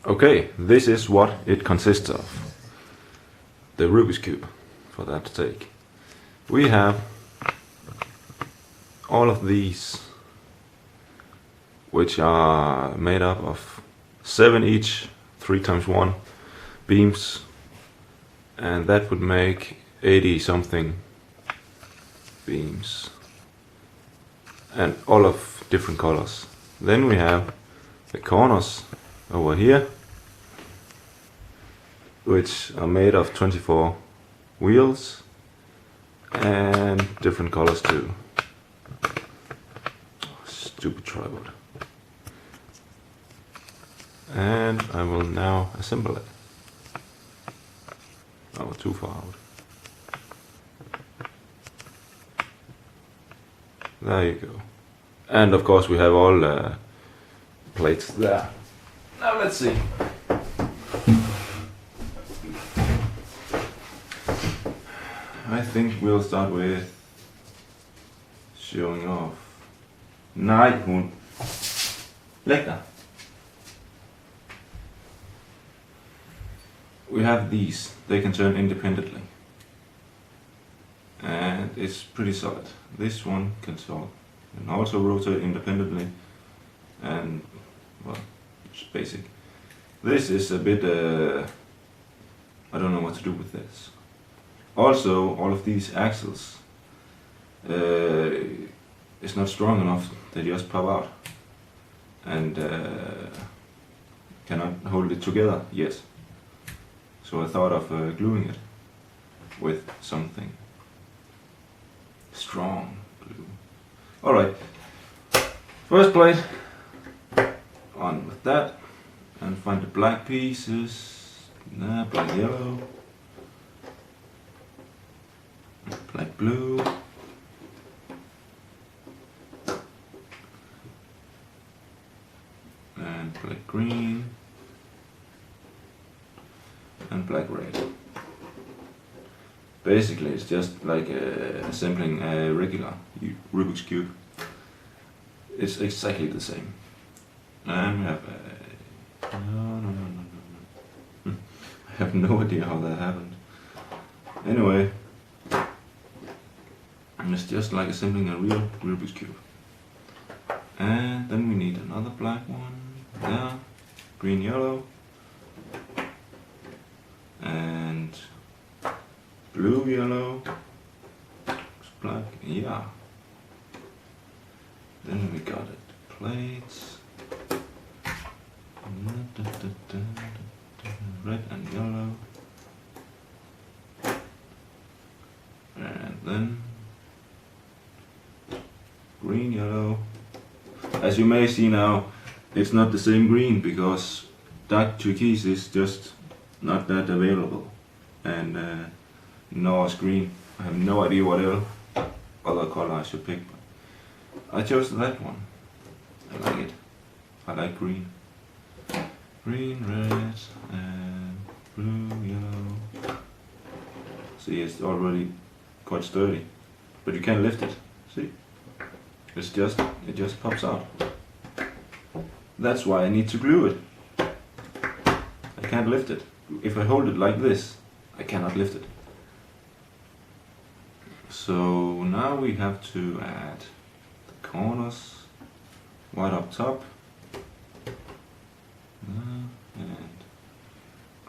Okay, this is what it consists of. The Rubik's Cube, for that sake. We have all of these, which are made up of 7 each 3x1 beams, and that would make 80 something beams, and all of different colors. Then we have the corners over here, which are made of 24 wheels and different colors too. Stupid tripod. And I will now assemble it. Oh, too far out. There you go. And of course we have all the plates there. Now let's see. I think we'll start with showing off. Nej, hund. Læg dig. We have these. They can turn independently. And it's pretty solid. This one can turn and also rotate independently. And, well, it's basic. This is a bit, I don't know what to do with this. Also, all of these axles is not strong enough, they just pop out and cannot hold it together yet. So I thought of gluing it with something strong glue. Alright, first plate, on with that, and find the black pieces, black yellow, black blue, and black green, and black red. Basically it's just like assembling a regular Rubik's Cube. It's exactly the same. And we have I have no idea how that happened. Anyway, it's just like assembling a real Rubik's Cube. And then we need another black one there, green, yellow, and blue, yellow, black, yeah. Then we got it, plates, red and yellow, and then green, yellow. As you may see now, it's not the same green because dark turquoise is just not that available, and nor is green. I have no idea what other color I should pick, but I chose that one. I like it. I like green. Green, red, and blue, yellow. See, it's already quite sturdy, but you can't lift it. See? It just pops out. That's why I need to glue it. I can't lift it. If I hold it like this, I cannot lift it. So now we have to add the corners, white up top, and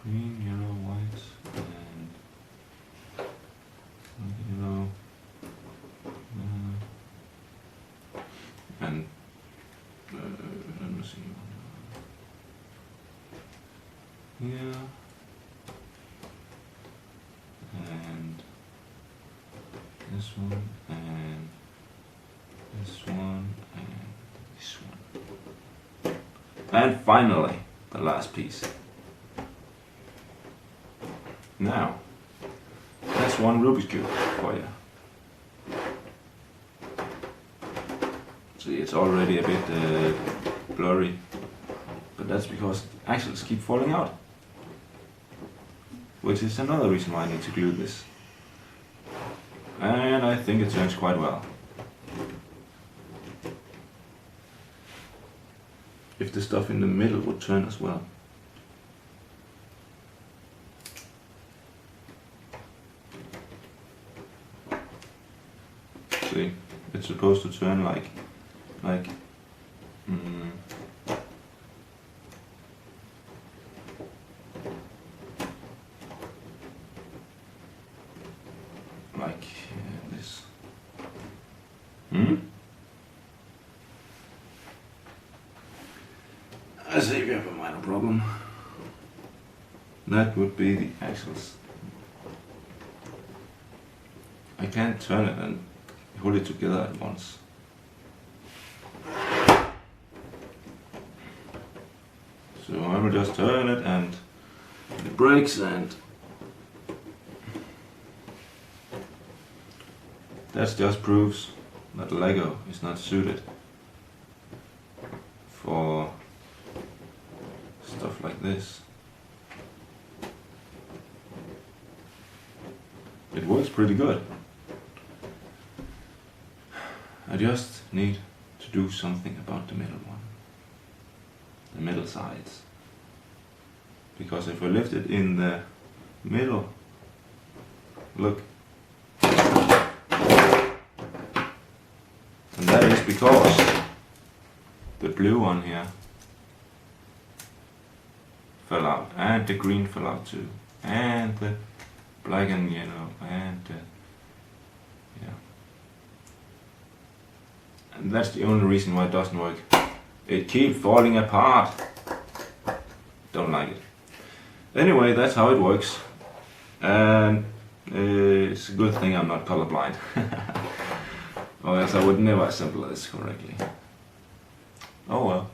green, yellow, white, and yellow, and let me see, here, and this one, and this one, and this one. And finally, the last piece. Now, that's one Rubik's Cube for you. See, it's already a bit blurry, but that's because axles keep falling out. Which is another reason why I need to glue this. And I think it turns quite well. If the stuff in the middle would turn as well. See, it's supposed to turn like this. I see we have a minor problem. That would be the axles. I can't turn it and hold it together at once. So I will just turn it and it breaks, and that just proves that Lego is not suited for stuff like this. It works pretty good. I just need to do something about the middle one. The middle sides. Because if I lift it in the middle, look. And that is because the blue one here fell out, and the green fell out too, and the black and yellow, and yeah. And that's the only reason why it doesn't work. It keeps falling apart. Don't like it. Anyway, that's how it works. And it's a good thing I'm not colorblind. Or else I would never assemble this correctly. Oh well.